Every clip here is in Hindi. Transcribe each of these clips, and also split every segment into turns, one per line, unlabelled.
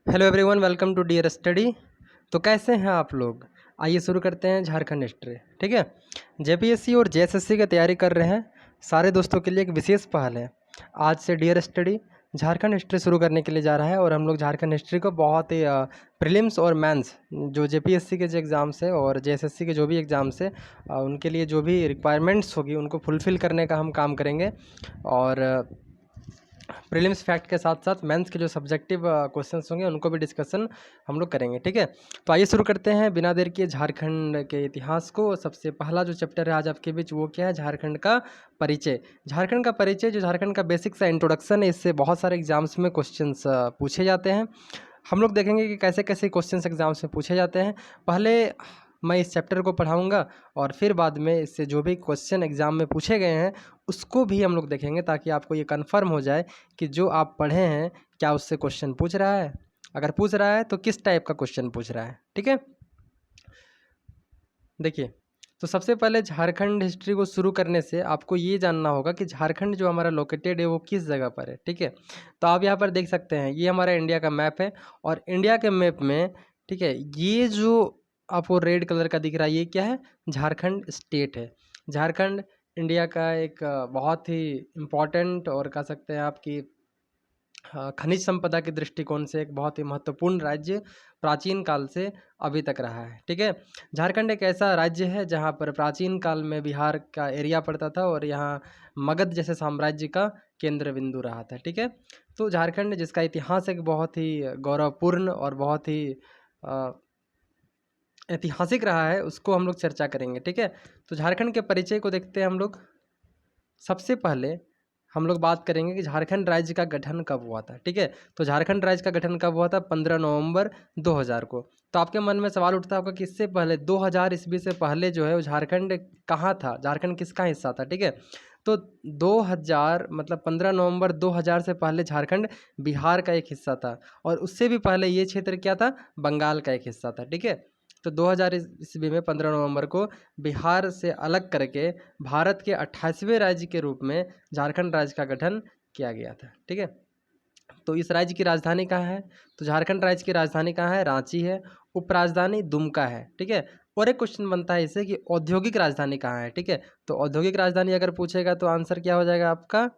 Hello everyone, welcome to Dear Study. तो कैसे हैं आप लोग? आइए शुरू करते हैं झारखंड हिस्ट्री। ठीक है, जेपीएससी और जेएसएससी की तैयारी कर रहे हैं सारे दोस्तों के लिए एक विशेष पहल है। आज से डियर स्टडी झारखंड हिस्ट्री शुरू करने के लिए जा रहा है और हम लोग झारखंड हिस्ट्री को बहुत ही प्रीलिम्स और मेंस जो जेपीएससी के जो एग्ज़ाम्स है और जेएसएससी के जो भी एग्ज़ाम्स है उनके लिए जो भी रिक्वायरमेंट्स होगी उनको फुलफ़िल करने का हम काम करेंगे। और प्रीलिम्स फैक्ट के साथ साथ मेंस के जो सब्जेक्टिव क्वेश्चंस होंगे उनको भी डिस्कशन हम लोग करेंगे। ठीक है, तो आइए शुरू करते हैं बिना देर किए झारखंड के इतिहास को। सबसे पहला जो चैप्टर है आज आपके बीच वो क्या है? झारखंड का परिचय। झारखंड का परिचय जो झारखंड का बेसिक सा इंट्रोडक्शन है, इससे बहुत सारे एग्जाम्स में क्वेश्चंस पूछे जाते हैं। हम लोग देखेंगे कि कैसे कैसे क्वेश्चंस एग्जाम्स में पूछे जाते हैं। पहले मैं इस चैप्टर को पढ़ाऊंगा और फिर बाद में इससे जो भी क्वेश्चन एग्ज़ाम में पूछे गए हैं उसको भी हम लोग देखेंगे, ताकि आपको ये कंफर्म हो जाए कि जो आप पढ़े हैं क्या उससे क्वेश्चन पूछ रहा है। अगर पूछ रहा है तो किस टाइप का क्वेश्चन पूछ रहा है। ठीक है, देखिए, तो सबसे पहले झारखंड हिस्ट्री को शुरू करने से आपको ये जानना होगा कि झारखंड जो हमारा लोकेटेड है वो किस जगह पर है। ठीक है, तो आप यहाँ पर देख सकते हैं ये हमारा इंडिया का मैप है और इंडिया के मैप में, ठीक है, ये जो आपको रेड कलर का दिख रहा है ये क्या है? झारखंड स्टेट है। झारखंड इंडिया का एक बहुत ही इम्पॉर्टेंट और कह सकते हैं आपकी खनिज संपदा के दृष्टिकोण से एक बहुत ही महत्वपूर्ण राज्य प्राचीन काल से अभी तक रहा है। ठीक है, झारखंड एक ऐसा राज्य है जहाँ पर प्राचीन काल में बिहार का एरिया पड़ता था और यहाँ मगध जैसे साम्राज्य का केंद्र बिंदु रहा था। ठीक है, तो झारखंड जिसका इतिहास एक बहुत ही गौरवपूर्ण और बहुत ही अ, ऐतिहासिक रहा है उसको हम लोग चर्चा करेंगे। ठीक है, तो झारखंड के परिचय को देखते हैं हम लोग। सबसे पहले हम लोग बात करेंगे कि झारखंड राज्य का गठन कब हुआ था। ठीक है, तो झारखंड राज्य का गठन कब हुआ था? 15 नवंबर 2000 को। तो आपके मन में सवाल उठता होगा कि इससे पहले 2000 ईस्वी से पहले जो है वो झारखंड कहाँ था, झारखंड किसका हिस्सा था? ठीक है, तो 2000 मतलब 15 नवंबर 2000 से पहले झारखंड बिहार का एक हिस्सा था और उससे भी पहले ये क्षेत्र क्या था? बंगाल का एक हिस्सा था। ठीक है, तो 2000 ईस्वी में 15 नवंबर को बिहार से अलग करके भारत के 28वें राज्य के रूप में झारखंड राज्य का गठन किया गया था। ठीक है, तो इस राज्य की राजधानी कहाँ है? तो झारखंड राज्य की राजधानी कहाँ है? रांची है। उपराजधानी दुमका है। ठीक है, और एक क्वेश्चन बनता है इससे कि औद्योगिक राजधानी कहाँ है। ठीक है, तो औद्योगिक राजधानी अगर पूछेगा तो आंसर क्या हो जाएगा आपका?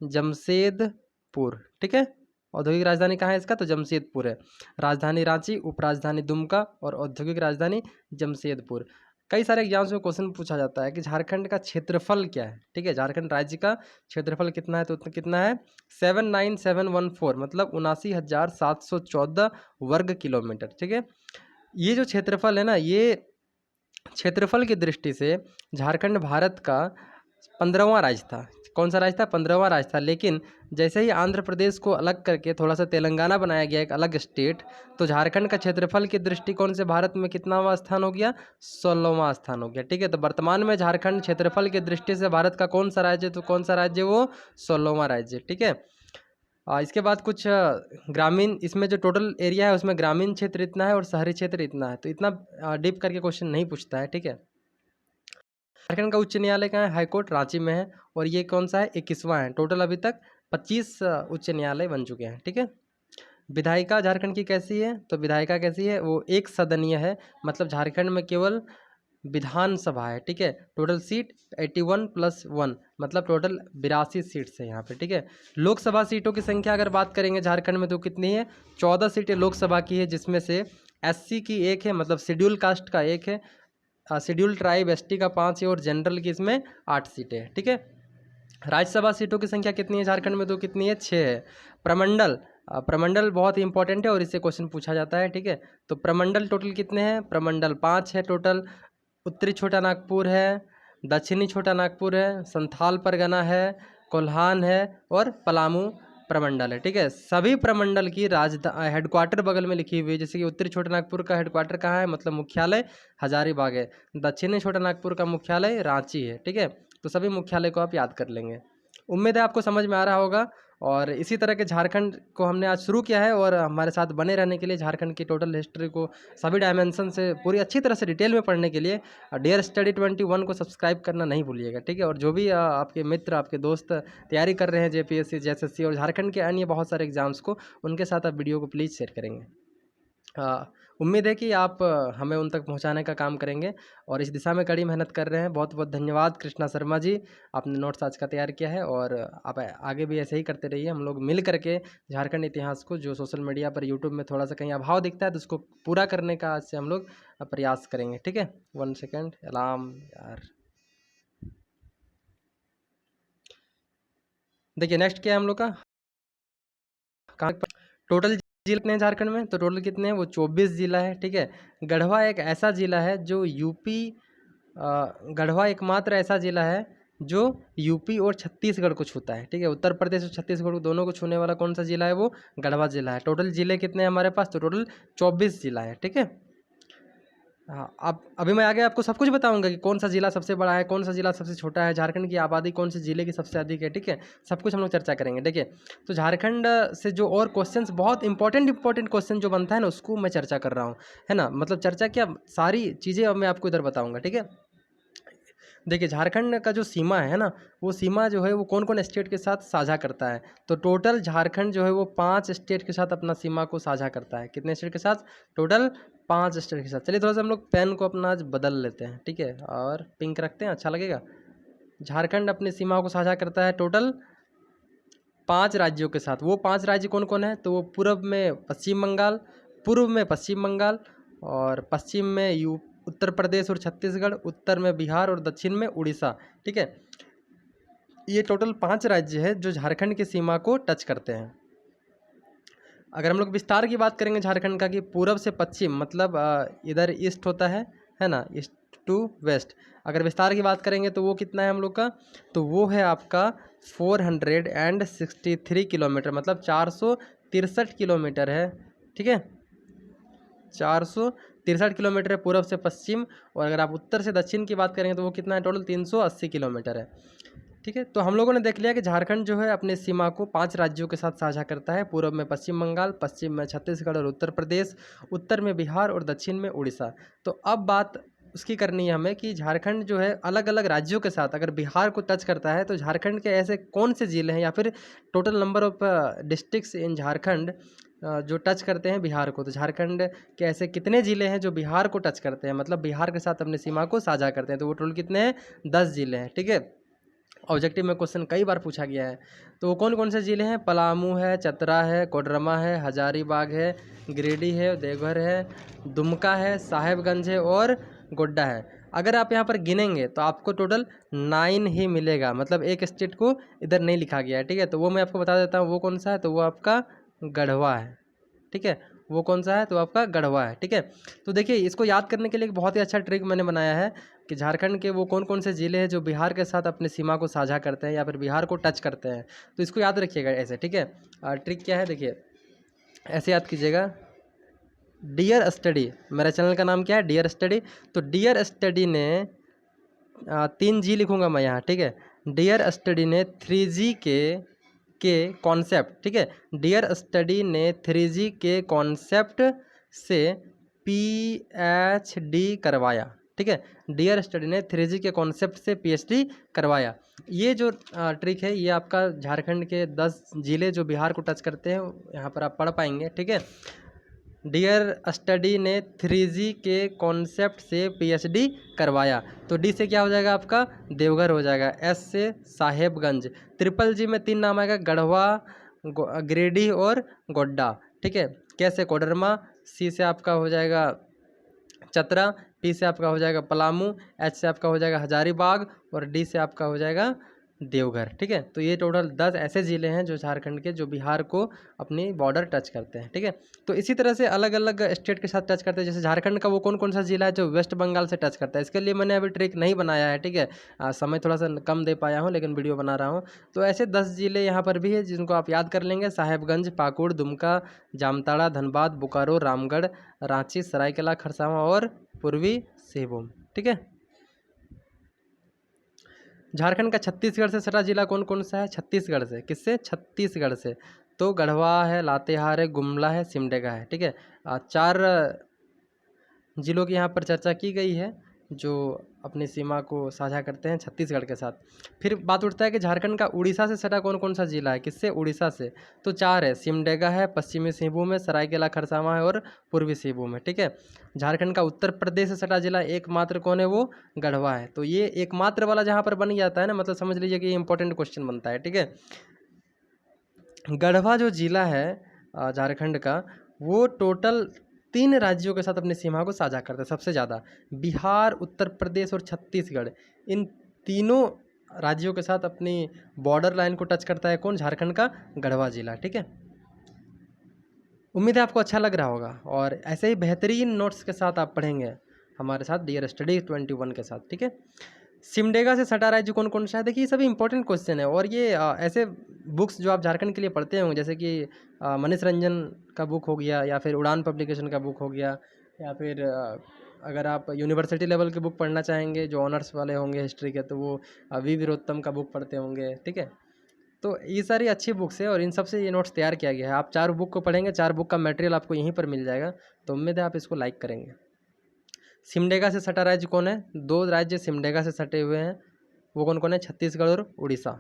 जमशेदपुर। ठीक है, औद्योगिक राजधानी कहाँ है इसका? तो जमशेदपुर है। राजधानी रांची, उपराजधानी दुमका और औद्योगिक राजधानी जमशेदपुर। कई सारे एग्जाम्स में क्वेश्चन पूछा जाता है कि झारखंड का क्षेत्रफल क्या है। ठीक है, झारखंड राज्य का क्षेत्रफल कितना है? तो कितना है? 79714, मतलब 79,714 वर्ग किलोमीटर। ठीक है, ये जो क्षेत्रफल है ना, ये क्षेत्रफल की दृष्टि से झारखंड भारत का 15वां राज्य था। कौन सा राज्य था? 15वां राज्य था। लेकिन जैसे ही आंध्र प्रदेश को अलग करके थोड़ा सा तेलंगाना बनाया गया, एक अलग स्टेट, तो झारखंड का क्षेत्रफल के दृष्टिकोण से भारत में कितनावां स्थान हो गया? 16वां स्थान हो गया। ठीक है, तो वर्तमान में झारखंड क्षेत्रफल की दृष्टि से भारत का कौन सा राज्य? तो कौन सा राज्य? वो 16वां राज्य। ठीक है, इसके बाद कुछ ग्रामीण, इसमें जो टोटल एरिया है उसमें ग्रामीण क्षेत्र इतना है और शहरी क्षेत्र इतना है, तो इतना डीप करके क्वेश्चन नहीं पूछता है। ठीक है, झारखंड का उच्च न्यायालय कहाँ है? हाई कोर्ट रांची में है और ये कौन सा है? 21वां है। टोटल अभी तक 25 उच्च न्यायालय बन चुके हैं। ठीक है, विधायिका झारखंड की कैसी है? तो विधायिका कैसी है? वो एक सदनीय है, मतलब झारखंड में केवल विधानसभा है। ठीक है, टोटल सीट 81 + 1, मतलब टोटल 82 सीट्स है यहाँ पे। ठीक है, लोकसभा सीटों की संख्या अगर बात करेंगे झारखंड में तो कितनी है? 14 सीटें लोकसभा की है, जिसमें से एससी की एक है, मतलब शेड्यूल कास्ट का एक है, शेड्यूल ट्राइब एसटी का 5 है और जनरल की इसमें 8 सीटें हैं। ठीक है, राज्यसभा सीटों की संख्या कितनी है झारखंड में? तो कितनी है? 6 है। प्रमंडल, प्रमंडल बहुत ही इंपॉर्टेंट है और इससे क्वेश्चन पूछा जाता है। ठीक है, तो प्रमंडल टोटल कितने हैं? प्रमंडल 5 है टोटल। उत्तरी छोटा नागपुर है, दक्षिणी छोटा नागपुर है, संथाल परगना है, कोल्हान है और पलामू प्रमंडल है। ठीक है, सभी प्रमंडल की हेडक्वार्टर बगल में लिखी हुई है। जैसे कि उत्तरी छोटा नागपुर का हेडक्वार्टर कहाँ है, मतलब मुख्यालय हजारीबाग है। दक्षिणी छोटा नागपुर का मुख्यालय रांची है। ठीक है, तो सभी मुख्यालय को आप याद कर लेंगे। उम्मीद है आपको समझ में आ रहा होगा और इसी तरह के झारखंड को हमने आज शुरू किया है, और हमारे साथ बने रहने के लिए, झारखंड की टोटल हिस्ट्री को सभी डायमेंशन से पूरी अच्छी तरह से डिटेल में पढ़ने के लिए डियर स्टडी 21 को सब्सक्राइब करना नहीं भूलिएगा, ठीक है। और जो भी आपके मित्र, आपके दोस्त तैयारी कर रहे हैं जेपीएससी, जेएसएससी और झारखंड के अन्य बहुत सारे एग्जाम्स को, उनके साथ आप वीडियो को प्लीज़ शेयर करेंगे। उम्मीद है कि आप हमें उन तक पहुंचाने का काम करेंगे, और इस दिशा में कड़ी मेहनत कर रहे हैं। बहुत बहुत धन्यवाद कृष्णा शर्मा जी, आपने नोट्स आज का तैयार किया है, और आप आगे भी ऐसे ही करते रहिए। हम लोग मिल करके झारखंड इतिहास को, जो सोशल मीडिया पर यूट्यूब में थोड़ा सा कहीं अभाव दिखता है, तो उसको पूरा करने का आज से हम लोग प्रयास करेंगे, ठीक है। 1 सेकेंड, अलार्म यार। देखिए नेक्स्ट क्या है हम लोग का, कहाँ टोटल जिले कितने हैं झारखंड में, तो टोटल कितने हैं, वो 24 जिला है, ठीक है। गढ़वा एक ऐसा जिला है जो यूपी, गढ़वा एकमात्र ऐसा जिला है जो यूपी और छत्तीसगढ़ को छूता है, ठीक है। उत्तर प्रदेश और छत्तीसगढ़ को दोनों को छूने वाला कौन सा जिला है, वो गढ़वा जिला है। टोटल जिले कितने हैं हमारे पास, तो टोटल 24 जिला है, ठीक है। हाँ, अब अभी मैं आगे आपको सब कुछ बताऊंगा कि कौन सा जिला सबसे बड़ा है, कौन सा जिला सबसे छोटा है, झारखंड की आबादी कौन से जिले की सबसे अधिक है, ठीक है। सब कुछ हम लोग चर्चा करेंगे। देखिए, तो झारखंड से जो और क्वेश्चंस, बहुत इंपॉर्टेंट क्वेश्चन जो बनता है ना, उसको मैं चर्चा कर रहा हूँ, है ना। मतलब चर्चा क्या, सारी चीज़ें अब मैं आपको इधर बताऊँगा, ठीक है। देखिए झारखंड का जो सीमा है ना, वो सीमा जो है वो कौन कौन स्टेट के साथ साझा करता है, तो टोटल झारखंड जो है वो 5 स्टेट के साथ अपना सीमा को साझा करता है। कितने स्टेट के साथ, टोटल 5 स्टेट के साथ। चलिए थोड़ा सा हम लोग पेन को अपना आज बदल लेते हैं, ठीक है, और पिंक रखते हैं, अच्छा लगेगा। झारखंड अपनी सीमा को साझा करता है टोटल 5 राज्यों के साथ। वो 5 राज्य कौन कौन है, तो वो पूर्व में पश्चिम बंगाल, पूर्व में पश्चिम बंगाल, और पश्चिम में उत्तर प्रदेश और छत्तीसगढ़, उत्तर में बिहार और दक्षिण में उड़ीसा, ठीक है। ये टोटल 5 राज्य है जो झारखंड की सीमा को टच करते हैं। अगर हम लोग विस्तार की बात करेंगे झारखंड का, कि पूर्व से पश्चिम, मतलब इधर ईस्ट होता है ना, ईस्ट टू वेस्ट। अगर विस्तार की बात करेंगे तो वो कितना है हम लोग का, तो वो है आपका 463 किलोमीटर, मतलब 463 किलोमीटर है, ठीक है। 463 किलोमीटर है पूर्व से पश्चिम, और अगर आप उत्तर से दक्षिण की बात करेंगे तो वो कितना है, टोटल 380 किलोमीटर है, ठीक है। तो हम लोगों ने देख लिया कि झारखंड जो है अपनी सीमा को 5 राज्यों के साथ साझा करता है। पूर्व में पश्चिम बंगाल, पश्चिम में छत्तीसगढ़ और उत्तर प्रदेश, उत्तर में बिहार और दक्षिण में उड़ीसा। तो अब बात उसकी करनी है हमें कि झारखंड जो है अलग अलग राज्यों के साथ अगर बिहार को टच करता है, तो झारखंड के ऐसे कौन से जिले हैं, या फिर टोटल नंबर ऑफ डिस्ट्रिक्ट्स इन झारखंड जो टच करते हैं बिहार को। तो झारखंड के ऐसे कितने ज़िले हैं जो बिहार को टच करते हैं, मतलब बिहार के साथ अपनी सीमा को साझा करते हैं, तो वो टोटल कितने हैं, 10 ज़िले हैं, ठीक है। ऑब्जेक्टिव में क्वेश्चन कई बार पूछा गया है। तो वो कौन कौन से ज़िले हैं, पलामू है, चतरा है, कोडरमा है, हजारीबाग है, गिरिडीह है, देवघर है, दुमका है, साहेबगंज है और गोड्डा है। अगर आप यहाँ पर गिनेंगे तो आपको टोटल 9 ही मिलेगा, मतलब एक स्टेट को इधर नहीं लिखा गया है, ठीक है। तो वो मैं आपको बता देता हूँ वो कौन सा है, तो वो आपका गढ़वा है, ठीक है। वो कौन सा है, तो आपका गढ़वा है, ठीक है। तो देखिए इसको याद करने के लिए एक बहुत ही अच्छा ट्रिक मैंने बनाया है कि झारखंड के वो कौन कौन से ज़िले हैं जो बिहार के साथ अपनी सीमा को साझा करते हैं या फिर बिहार को टच करते हैं। तो इसको याद रखिएगा ऐसे, ठीक है। ट्रिक क्या है, देखिए ऐसे याद कीजिएगा। डियर स्टडी, मेरा चैनल का नाम क्या है, डियर स्टडी। तो डियर स्टडी ने 3 जी लिखूंगा मैं यहाँ, ठीक है। डियर स्टडी ने 3G के कॉन्सेप्ट, ठीक है। डियर स्टडी ने 3G के कॉन्सेप्ट से PhD करवाया, ठीक है। डियर स्टडी ने 3G के कॉन्सेप्ट से PhD करवाया। ये जो ट्रिक है ये आपका झारखंड के 10 जिले जो बिहार को टच करते हैं यहाँ पर आप पढ़ पाएंगे, ठीक है। डियर स्टडी ने 3G के कॉन्सेप्ट से PhD करवाया। तो डी से क्या हो जाएगा आपका, देवघर हो जाएगा। एस से साहेबगंज। ट्रिपल जी में 3 नाम आएगा, गढ़वा, गिरिडीह और गोड्डा, ठीक है। कैसे, कोडरमा। सी से आपका हो जाएगा चतरा, पी से आपका हो जाएगा पलामू, एच से आपका हो जाएगा हजारीबाग और डी से आपका हो जाएगा देवघर, ठीक है। तो ये टोटल 10 ऐसे ज़िले हैं जो झारखंड के जो बिहार को अपनी बॉर्डर टच करते हैं, ठीक है। तो इसी तरह से अलग अलग स्टेट के साथ टच करते हैं। जैसे झारखंड का वो कौन कौन सा ज़िला है जो वेस्ट बंगाल से टच करता है, इसके लिए मैंने अभी ट्रिक नहीं बनाया है, ठीक है। समय थोड़ा सा कम दे पाया हूँ लेकिन वीडियो बना रहा हूँ। तो ऐसे 10 ज़िले यहाँ पर भी है जिनको आप याद कर लेंगे। साहेबगंज, पाकुड़, दुमका, जामताड़ा, धनबाद, बोकारो, रामगढ़, रांची, सरायकेला खरसावां और पूर्वी सिंहभूम, ठीक है। झारखंड का छत्तीसगढ़ से सटा जिला कौन कौन सा है? छत्तीसगढ़ से। किससे? छत्तीसगढ़ से। तो गढ़वा है, लातेहार है, गुमला है, सिमडेगा है। ठीक है, 4 जिलों की यहाँ पर चर्चा की गई है जो अपनी सीमा को साझा करते हैं छत्तीसगढ़ के साथ। फिर बात उठता है कि झारखंड का उड़ीसा से सटा कौन कौन सा जिला है? किससे? उड़ीसा से। तो 4 है, सिमडेगा है, पश्चिमी सिंहभूम है, सरायकेला खरसावां है और पूर्वी सिंहभूम है। ठीक है, झारखंड का उत्तर प्रदेश से सटा जिला एकमात्र कौन है? वो गढ़वा है। तो ये एकमात्र वाला जहाँ पर बन जाता है ना, मतलब समझ लीजिए कि ये इंपॉर्टेंट क्वेश्चन बनता है। ठीक है, गढ़वा जो जिला है झारखंड का, वो टोटल 3 राज्यों के साथ अपनी सीमा को साझा करता है सबसे ज़्यादा। बिहार, उत्तर प्रदेश और छत्तीसगढ़, इन तीनों राज्यों के साथ अपनी बॉर्डर लाइन को टच करता है कौन? झारखंड का गढ़वा जिला। ठीक है, उम्मीद है आपको अच्छा लग रहा होगा और ऐसे ही बेहतरीन नोट्स के साथ आप पढ़ेंगे हमारे साथ डियर स्टडी 21 के साथ। ठीक है, सिमडेगा से सटा राज्य कौन कौन सा है? देखिए ये सभी इंपॉर्टेंट क्वेश्चन है और ये ऐसे बुक्स जो आप झारखंड के लिए पढ़ते होंगे, जैसे कि मनीष रंजन का बुक हो गया, या फिर उड़ान पब्लिकेशन का बुक हो गया, या फिर अगर आप यूनिवर्सिटी लेवल के बुक पढ़ना चाहेंगे जो ऑनर्स वाले होंगे हिस्ट्री के, तो वो वी वीरोत्तम का बुक पढ़ते होंगे। ठीक है, तो ये सारी अच्छी बुक्स है और इन सब से ये नोट्स तैयार किया गया है। आप 4 बुक को पढ़ेंगे, 4 बुक का मटेरियल आपको यहीं पर मिल जाएगा, तो उम्मीद है आप इसको लाइक करेंगे। सिमडेगा से सटा राज्य कौन है? 2 राज्य सिमडेगा से सटे हुए हैं, वो कौन कौन है? छत्तीसगढ़ और उड़ीसा।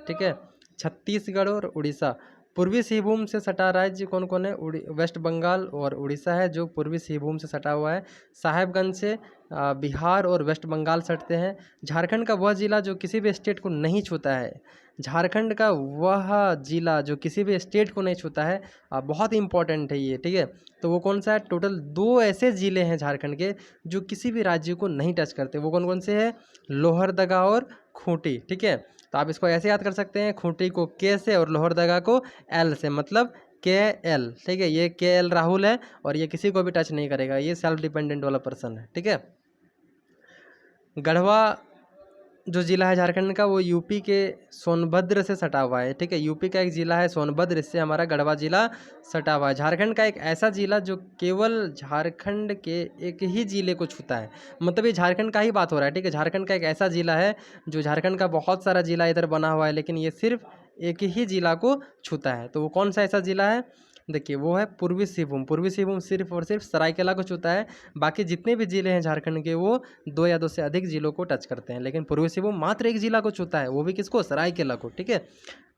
ठीक है, छत्तीसगढ़ और उड़ीसा। पूर्वी सिंहभूम से सटा राज्य कौन कौन है? वेस्ट बंगाल और उड़ीसा है जो पूर्वी सिंहभूम से सटा हुआ है। साहेबगंज से बिहार और वेस्ट बंगाल सटते हैं। झारखंड का वह जिला जो किसी भी स्टेट को नहीं छूता है, झारखंड का वह जिला जो किसी भी स्टेट को नहीं छूता है, बहुत इंपॉर्टेंट है ये। ठीक है, तो वो कौन सा है? टोटल 2 ऐसे ज़िले हैं झारखंड के जो किसी भी राज्य को नहीं टच करते। वो कौन कौन से हैं? लोहरदगा और खूंटी। ठीक है, तो आप इसको ऐसे याद कर सकते हैं, खूंटी को के से और लोहरदगा को एल से, मतलब के एल। ठीक है, ये के एल राहुल है और ये किसी को भी टच नहीं करेगा, ये सेल्फ डिपेंडेंट वाला पर्सन है। ठीक है, गढ़वा जो ज़िला है झारखंड का, वो यूपी के सोनभद्र से सटा हुआ है। ठीक है, यूपी का एक ज़िला है सोनभद्र, इससे हमारा गढ़वा ज़िला सटा हुआ है। झारखंड का एक ऐसा ज़िला जो केवल झारखंड के एक ही ज़िले को छूता है, मतलब ये झारखंड का ही बात हो रहा है। ठीक है, झारखंड का एक ऐसा ज़िला है जो झारखंड का बहुत सारा ज़िला इधर बना हुआ है, लेकिन ये सिर्फ एक ही ज़िला को छूता है। तो वो कौन सा ऐसा ज़िला है? देखिए वो है पूर्वी सिंहभूम। पूर्वी सिंहभूम सिर्फ और सिर्फ सरायकेला को छूता है, बाकी जितने भी ज़िले हैं झारखंड के वो 2 या 2 से अधिक ज़िलों को टच करते हैं, लेकिन पूर्वी सिंहभूम मात्र एक ज़िला को छूता है, वो भी किसको? सरायकेला को। ठीक है,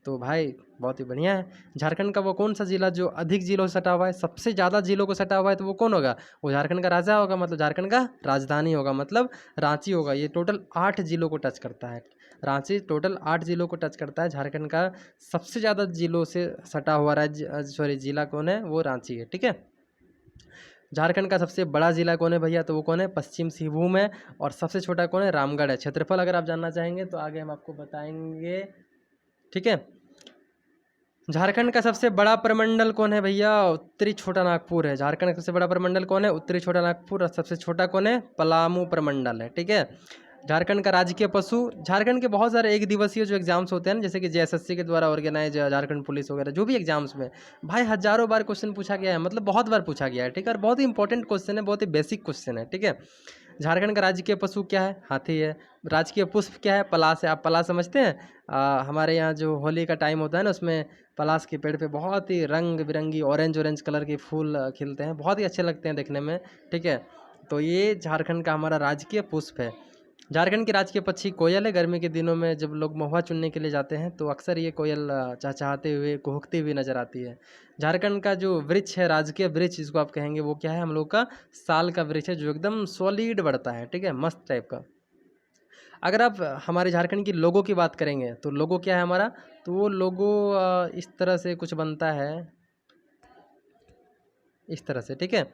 तो भाई बहुत ही बढ़िया है। झारखंड का वो कौन सा ज़िला जो अधिक ज़िलों से सटा हुआ है, सबसे ज़्यादा ज़िलों को सटा हुआ है, तो वो कौन होगा? वो झारखंड का राजा होगा, मतलब झारखंड का राजधानी होगा, मतलब रांची होगा। ये टोटल 8 ज़िलों को टच करता है। रांची टोटल 8 ज़िलों को टच करता है। झारखंड का सबसे ज़्यादा ज़िलों से सटा हुआ राज्य ज़िला कौन है? वो रांची है। ठीक है, झारखंड का सबसे बड़ा ज़िला कौन है भैया? तो वो कौन है? पश्चिम सिंहभूम है। और सबसे छोटा कौन है? रामगढ़ है। क्षेत्रफल अगर आप जानना चाहेंगे तो आगे हम आपको बताएंगे। ठीक है, झारखंड का सबसे बड़ा प्रमंडल कौन है भैया? उत्तरी छोटा नागपुर है। झारखंड का सबसे बड़ा प्रमंडल कौन है? उत्तरी छोटा नागपुर। और सबसे छोटा कौन है? पलामू प्रमंडल है। ठीक है, झारखंड का राजकीय पशु, झारखंड के बहुत सारे एक दिवसीय जो एग्जाम्स होते हैं ना, जैसे कि जेएसएससी के द्वारा ऑर्गेनाइज झारखंड पुलिस वगैरह, जो भी एग्जाम्स में भाई हजारों बार क्वेश्चन पूछा गया है, मतलब बहुत बार पूछा गया है। ठीक है, और बहुत ही इंपॉर्टेंट क्वेश्चन है, बहुत ही बेसिक क्वेश्चन है। ठीक है, झारखंड का राजकीय पशु क्या है? हाथी है। राजकीय पुष्प क्या है? पलाश है। आप पलाश समझते हैं? हमारे यहाँ जो होली का टाइम होता है ना, उसमें पलाश के पेड़ पे बहुत ही रंग बिरंगी ऑरेंज ऑरेंज कलर के फूल खिलते हैं, बहुत ही अच्छे लगते हैं देखने में। ठीक है, तो ये झारखंड का हमारा राजकीय पुष्प है। झारखंड के राजकीय पक्षी कोयल है। गर्मी के दिनों में जब लोग महुआ चुनने के लिए जाते हैं तो अक्सर ये कोयल चहचहाते हुए कुहकती हुई नजर आती है। झारखंड का जो वृक्ष है, राजकीय वृक्ष जिसको आप कहेंगे, वो क्या है? हम लोग का साल का वृक्ष है, जो एकदम सॉलिड बढ़ता है। ठीक है, मस्त टाइप का। अगर आप हमारे झारखंड की लोगो की बात करेंगे तो लोगो क्या है हमारा? तो वो लोगो इस तरह से कुछ बनता है, इस तरह से। ठीक है,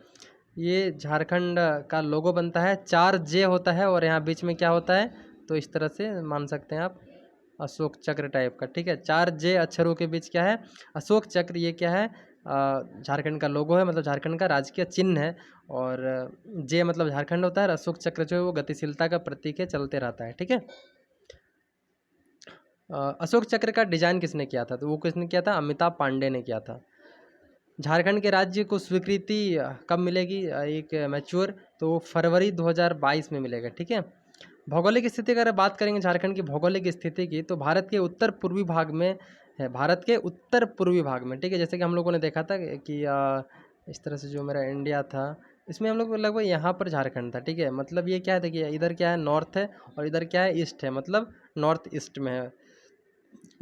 ये झारखंड का लोगो बनता है, 4 जे होता है और यहाँ बीच में क्या होता है? तो इस तरह से मान सकते हैं आप, अशोक चक्र टाइप का। ठीक है, 4 जे अक्षरों के बीच क्या है? अशोक चक्र। ये क्या है? झारखंड का लोगो है, मतलब झारखंड का राजकीय चिन्ह है। और जे मतलब झारखंड होता है, और अशोक चक्र जो है वो गतिशीलता का प्रतीक है, चलते रहता है। ठीक है, अशोक चक्र का डिजाइन किसने किया था? तो वो किसने किया था? अमिताभ पांडे ने किया था। झारखंड के राज्य को स्वीकृति कब मिलेगी एक मैच्योर? तो फरवरी 2022 में मिलेगा। ठीक है, भौगोलिक स्थिति अगर बात करेंगे झारखंड की भौगोलिक स्थिति की, तो भारत के उत्तर पूर्वी भाग में है, भारत के उत्तर पूर्वी भाग में, ठीक है। जैसे कि हम लोगों ने देखा था कि इस तरह से जो मेरा इंडिया था, इसमें हम लोग लगभग यहाँ पर झारखंड था, ठीक है। मतलब ये क्या है, देखिए इधर क्या है, नॉर्थ है, और इधर क्या है, ईस्ट है, मतलब नॉर्थ ईस्ट में है,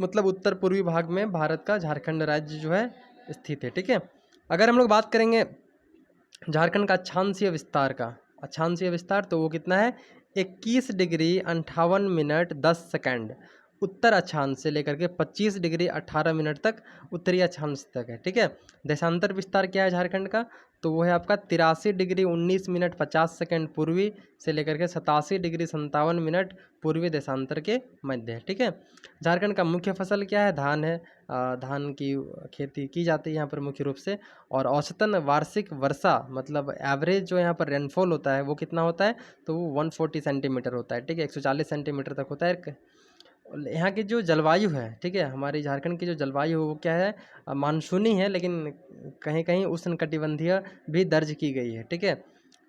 मतलब उत्तर पूर्वी भाग में भारत का झारखंड राज्य जो है स्थित है, ठीक है। अगर हम लोग बात करेंगे झारखंड का अक्षांशीय विस्तार का, अक्षांशीय विस्तार तो वो कितना है, 21 डिग्री 58 मिनट 10 सेकंड उत्तर अक्षांश से लेकर के 25 डिग्री 18 मिनट तक उत्तरी अक्षांश तक है, ठीक है। देशांतर विस्तार क्या है झारखंड का, तो वो है आपका 83 डिग्री 19 मिनट 50 सेकंड पूर्वी से लेकर के 87 डिग्री 57 मिनट पूर्वी देशांतर के मध्य है, ठीक है। झारखंड का मुख्य फसल क्या है, धान है। धान की खेती की जाती है यहाँ पर मुख्य रूप से, और औसतन वार्षिक वर्षा मतलब एवरेज जो यहाँ पर रेनफॉल होता है वो कितना होता है, तो वो 140 सेंटीमीटर होता है, ठीक है, 140 सेंटीमीटर तक होता है। यहाँ की जो जलवायु है, ठीक है, हमारी झारखंड की जो जलवायु है वो क्या है, मानसूनी है, लेकिन कहीं कहीं उष्णकटिबंधीय भी दर्ज की गई है, ठीक है।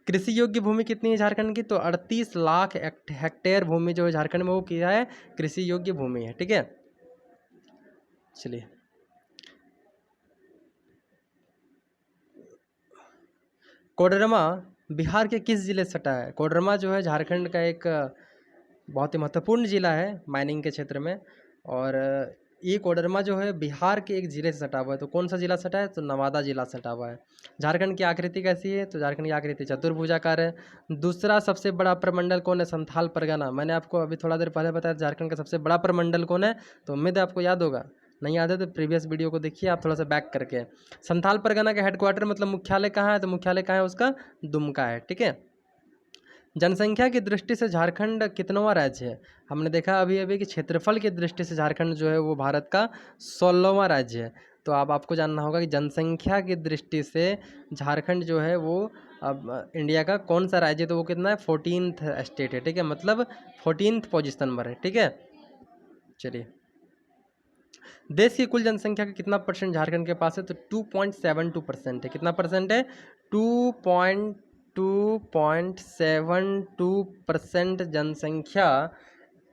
कृषि योग्य भूमि कितनी है झारखंड की, तो 38 लाख हेक्टेयर भूमि जो है झारखंड में वो क्या है, कृषि योग्य भूमि है, ठीक है। चलिए, कोडरमा बिहार के किस जिले से सटा है, कोडरमा जो है झारखंड का एक बहुत ही महत्वपूर्ण जिला है माइनिंग के क्षेत्र में, और ये कोडरमा जो है बिहार के एक जिले से सटा हुआ है। तो कौन सा जिला सटा है, तो नवादा जिला सटा हुआ है। झारखंड की आकृति कैसी है, तो झारखंड की आकृति चतुर्भुजाकार है। दूसरा सबसे बड़ा प्रमंडल कौन है, संथाल परगना। मैंने आपको अभी थोड़ा देर पहले बताया झारखंड का सबसे बड़ा प्रमंडल कौन है, तो उम्मीद है आपको याद होगा, नहीं याद है तो प्रीवियस वीडियो को देखिए आप थोड़ा सा बैक करके। संथाल परगना का हेडक्वार्टर मतलब मुख्यालय कहाँ है, तो मुख्यालय कहाँ है उसका, दुमका है, ठीक है। जनसंख्या की दृष्टि से झारखंड कितनवां राज्य है, हमने देखा अभी अभी कि क्षेत्रफल की दृष्टि से झारखंड जो है वो भारत का 16वां राज्य है। तो अब आपको जानना होगा कि जनसंख्या की दृष्टि से झारखंड जो है वो अब इंडिया का कौन सा राज्य है, तो वो कितना है, 14th स्टेट है, ठीक है, मतलब 14th पोजिशन पर है, ठीक है। चलिए, देश की कुल जनसंख्या का कितना परसेंट झारखंड के पास है, तो 2.72% है। कितना परसेंट है, 2.72% जनसंख्या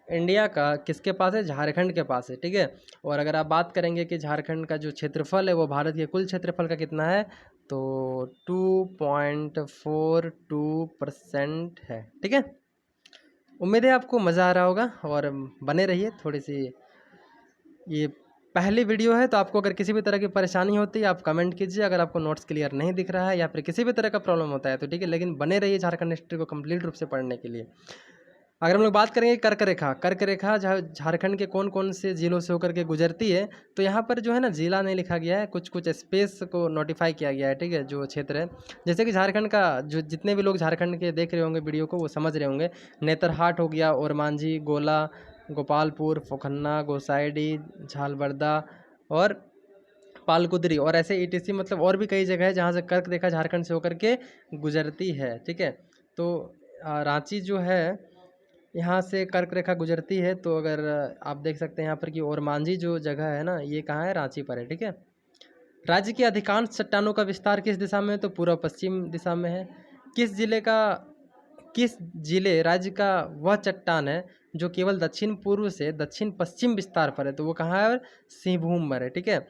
इंडिया का किसके पास है, झारखंड के पास है, ठीक है। और अगर आप बात करेंगे कि झारखंड का जो क्षेत्रफल है वो भारत के कुल क्षेत्रफल का कितना है, तो 2.42% है, ठीक है। उम्मीद है आपको मज़ा आ रहा होगा, और बने रहिए। थोड़ी सी ये पहली वीडियो है, तो आपको अगर किसी भी तरह की परेशानी होती है आप कमेंट कीजिए, अगर आपको नोट्स क्लियर नहीं दिख रहा है या फिर किसी भी तरह का प्रॉब्लम होता है तो ठीक है, लेकिन बने रहिए झारखंड हिस्ट्री को कंप्लीट रूप से पढ़ने के लिए। अगर हम लोग बात करेंगे कर्क रेखा, कर्क रेखा झारखंड के कौन कौन से जिलों से होकर के गुजरती है, तो यहाँ पर जो है ना जिला नहीं लिखा गया है, कुछ कुछ स्पेस को नोटिफाई किया गया है, ठीक है, जो क्षेत्र है। जैसे कि झारखंड का जो जितने भी लोग झारखंड के देख रहे होंगे वीडियो को वो समझ रहे होंगे, नेतरहाट हो गया, ओरमांझी, गोला, गोपालपुर, फोखन्ना, गोसाइडी, झालबर्दा और पालकुदरी, और ऐसे ईटीसी, मतलब और भी कई जगह है जहाँ से कर्क रेखा झारखंड से होकर के गुजरती है, ठीक है। तो रांची जो है यहाँ से कर्क रेखा गुजरती है, तो अगर आप देख सकते हैं यहाँ पर कि ओरमांझी जो जगह है ना, ये कहाँ है, रांची पर है, ठीक है। राज्य की अधिकांश चट्टानों का विस्तार किस दिशा में है, तो पूर्व पश्चिम दिशा में है। किस जिले का, किस जिले राज्य का वह चट्टान है जो केवल दक्षिण पूर्व से दक्षिण पश्चिम विस्तार पर है, तो वो कहाँ है, सिंहभूम पर है, ठीक है।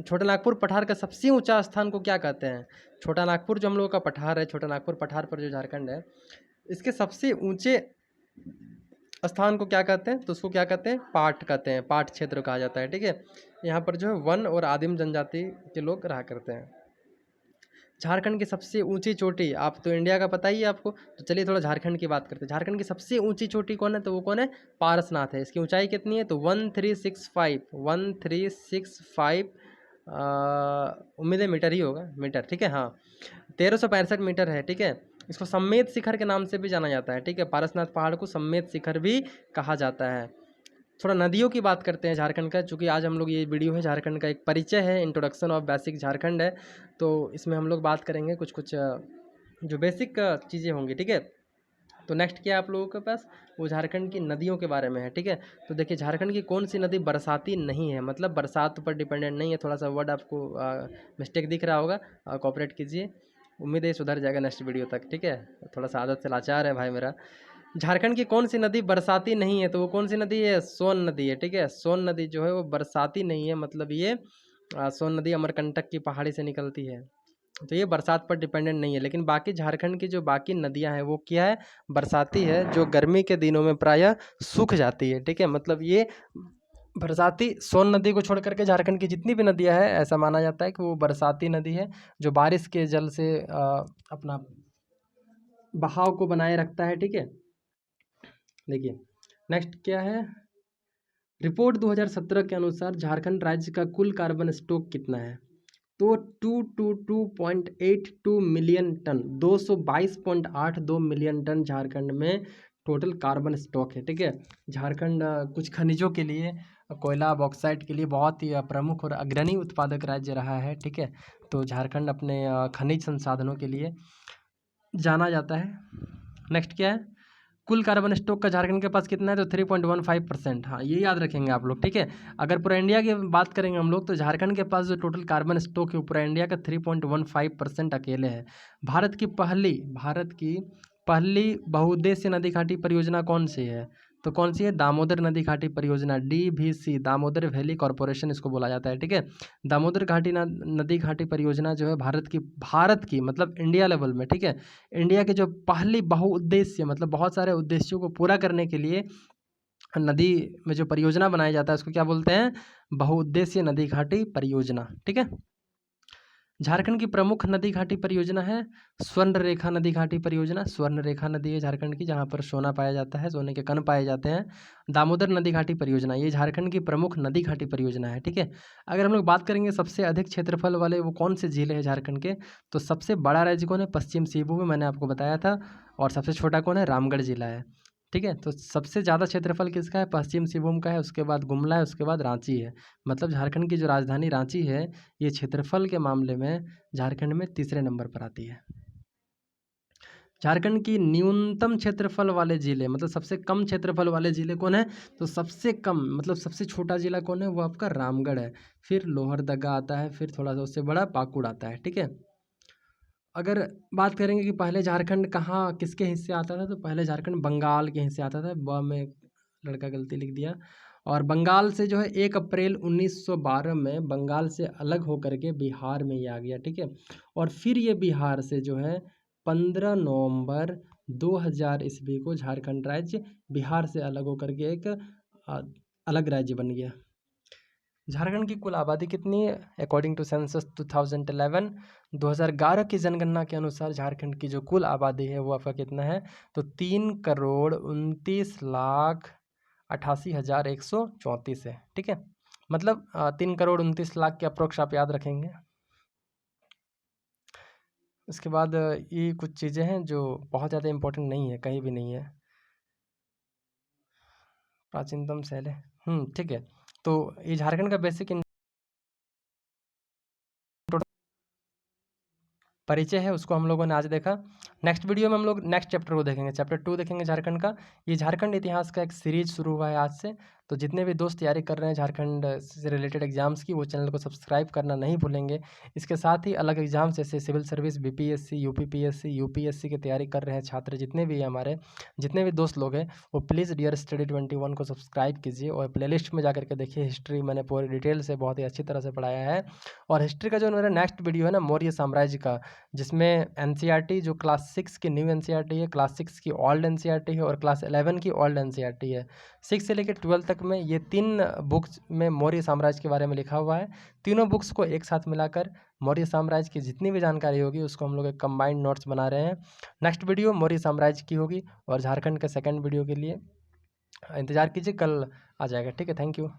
छोटा नागपुर पठार का सबसे ऊंचा स्थान को क्या कहते हैं, छोटा नागपुर जो हम लोगों का पठार है, छोटा नागपुर पठार पर जो झारखंड है, इसके सबसे ऊंचे स्थान को क्या कहते हैं, तो उसको क्या कहते हैं, पाट कहते हैं, पाट क्षेत्र कहा जाता है, ठीक है। यहाँ पर जो है वन और आदिम जनजाति के लोग रहा करते हैं। झारखंड की सबसे ऊंची चोटी, आप तो इंडिया का पता ही है आपको, तो चलिए थोड़ा झारखंड की बात करते हैं। झारखंड की सबसे ऊंची चोटी कौन है, तो वो कौन है, पारसनाथ है। इसकी ऊंचाई कितनी है, तो 1365 उम्मीद है मीटर ही होगा, मीटर, ठीक है, हाँ, 1365 मीटर है, ठीक है। इसको सम्मेद शिखर के नाम से भी जाना जाता है, ठीक है, पारसनाथ पहाड़ को सम्मेद शिखर भी कहा जाता है। थोड़ा नदियों की बात करते हैं झारखंड का, चूँकि आज हम लोग ये वीडियो है झारखंड का एक परिचय है, इंट्रोडक्शन ऑफ बेसिक झारखंड है, तो इसमें हम लोग बात करेंगे कुछ कुछ जो बेसिक चीज़ें होंगी, ठीक है। तो नेक्स्ट क्या है आप लोगों के पास, वो झारखंड की नदियों के बारे में है, ठीक है। तो देखिए झारखंड की कौन सी नदी बरसाती नहीं है, मतलब बरसात पर डिपेंडेंट नहीं है, थोड़ा सा वर्ड आपको मिस्टेक दिख रहा होगा, कोऑपरेट कीजिए, उम्मीद है सुधर जाएगा नेक्स्ट वीडियो तक, ठीक है। थोड़ा सा आदत से लाचार है भाई मेरा। झारखंड की कौन सी नदी बरसाती नहीं है? तो वो कौन सी नदी है? सोन नदी है, ठीक है। सोन नदी जो है वो बरसाती नहीं है, मतलब ये सोन नदी अमरकंटक की पहाड़ी से निकलती है, तो ये बरसात पर डिपेंडेंट नहीं है। लेकिन बाकी झारखंड की जो बाकी नदियां हैं वो क्या है? बरसाती है, जो गर्मी के दिनों में प्रायः सूख जाती है, ठीक है। मतलब ये बरसाती सोन नदी को छोड़ करके झारखंड की जितनी भी नदियां हैं, ऐसा माना जाता है कि वो बरसाती नदी है, जो बारिश के जल से अपना बहाव को बनाए रखता है, ठीक है। देखिए नेक्स्ट क्या है, रिपोर्ट 2017 के अनुसार झारखंड राज्य का कुल कार्बन स्टॉक कितना है? तो 222.82 million ton, 222.82 million ton Jharkhand में टोटल कार्बन स्टॉक है, ठीक है। झारखंड कुछ खनिजों के लिए, कोयला बॉक्साइट के लिए बहुत ही प्रमुख और अग्रणी उत्पादक राज्य रहा है, ठीक है। तो झारखंड अपने खनिज संसाधनों के लिए जाना जाता है। नेक्स्ट क्या है, कुल कार्बन स्टॉक का झारखंड के पास कितना है? तो 3.15%। हाँ, ये याद रखेंगे आप लोग, ठीक है। अगर पूरा इंडिया की बात करेंगे हम लोग, तो झारखंड के पास जो टोटल कार्बन स्टॉक है पूरा इंडिया का 3.15% अकेले है। भारत की पहली बहुउद्देशीय नदी घाटी परियोजना कौन सी है? तो कौन सी है? दामोदर नदी घाटी परियोजना, DVC, दामोदर वैली कॉरपोरेशन इसको बोला जाता है, ठीक है। दामोदर नदी घाटी परियोजना जो है भारत की मतलब इंडिया लेवल में, ठीक है, इंडिया के जो पहली बहुउद्देश्य मतलब बहुत सारे उद्देश्यों को पूरा करने के लिए नदी में जो परियोजना बनाया जाता है उसको क्या बोलते हैं? बहुउद्देशीय नदी घाटी परियोजना, ठीक है। झारखंड की प्रमुख नदी घाटी परियोजना है स्वर्ण रेखा नदी घाटी परियोजना। स्वर्ण रेखा नदी है झारखंड की, जहाँ पर सोना पाया जाता है, सोने के कण पाए जाते हैं। दामोदर नदी घाटी परियोजना, ये झारखंड की प्रमुख नदी घाटी परियोजना है, ठीक है। अगर हम लोग बात करेंगे सबसे अधिक क्षेत्रफल वाले वो कौन से जिले हैं झारखंड के, तो सबसे बड़ा राज्य कौन है? पश्चिम सिंहभूम में, मैंने आपको बताया था। और सबसे छोटा कौन है? रामगढ़ जिला है, ठीक है। तो सबसे ज़्यादा क्षेत्रफल किसका है? पश्चिम सिंहभूम का है, उसके बाद गुमला है, उसके बाद रांची है। मतलब झारखंड की जो राजधानी रांची है, ये क्षेत्रफल के मामले में झारखंड में तीसरे नंबर पर आती है। झारखंड की न्यूनतम क्षेत्रफल वाले जिले मतलब सबसे कम क्षेत्रफल वाले जिले कौन है? तो सबसे कम मतलब सबसे छोटा जिला कौन है? वो आपका रामगढ़ है। फिर लोहरदगा आता है, फिर थोड़ा सा उससे बड़ा पाकुड़ आता है, ठीक है। अगर बात करेंगे कि पहले झारखंड कहाँ किसके हिस्से आता था, तो पहले झारखंड बंगाल के हिस्से आता था। ब में लड़का गलती लिख दिया। और बंगाल से जो है 1 अप्रैल 1912 में बंगाल से अलग होकर के बिहार में ये आ गया, ठीक है। और फिर ये बिहार से जो है 15 नवंबर 2000 ईस्वी को झारखंड राज्य बिहार से अलग होकर के एक अलग राज्य बन गया। झारखंड की कुल आबादी कितनी है? अकॉर्डिंग टू सेंसस 2011, 2011 की जनगणना के अनुसार झारखंड की जो कुल आबादी है वो आपका कितना है? तो 3,29,88,134 है, ठीक है। मतलब 3,29,00,000 के अप्रोक्स आप याद रखेंगे। उसके बाद ये कुछ चीज़ें हैं जो बहुत ज़्यादा इम्पोर्टेंट नहीं है, कहीं भी नहीं है। प्राचीनतम शैल है, ठीक है। तो ये झारखंड का बेसिक परिचय है, उसको हम लोगों ने आज देखा। नेक्स्ट वीडियो में हम लोग नेक्स्ट चैप्टर को देखेंगे, चैप्टर 2 देखेंगे झारखंड का। ये झारखंड इतिहास का एक सीरीज शुरू हुआ है आज से। तो जितने भी दोस्त तैयारी कर रहे हैं झारखंड से रिलेटेड एग्जाम्स की, वो चैनल को सब्सक्राइब करना नहीं भूलेंगे। इसके साथ ही अलग एग्जाम्स जैसे civil service, BPSC, UPPSC, UPSC की तैयारी कर रहे हैं छात्र जितने भी हमारे, जितने भी दोस्त लोग हैं, वो प्लीज़ डियर स्टडी 21 को सब्सक्राइब कीजिए और प्लेलिस्ट में जाकर के देखिए। हिस्ट्री मैंने पूरी डिटेल से बहुत ही अच्छी तरह से पढ़ाया है। और हिस्ट्री का जो मेरा नेक्स्ट वीडियो है ना, मौर्य साम्राज्य का, जिसमें NCERT जो क्लास 6 की न्यू NCERT है, क्लास 6 की ओल्ड NCERT है और क्लास 11 की ओल्ड NCERT है। 6 से लेकर 12 तक में ये 3 बुक्स में मौर्य साम्राज्य के बारे में लिखा हुआ है। तीनों बुक्स को एक साथ मिलाकर मौर्य साम्राज्य की जितनी भी जानकारी होगी उसको हम लोग एक कंबाइंड नोट्स बना रहे हैं। नेक्स्ट वीडियो मौर्य साम्राज्य की होगी और झारखंड के सेकेंड वीडियो के लिए इंतज़ार कीजिए, कल आ जाएगा, ठीक है। Thank you.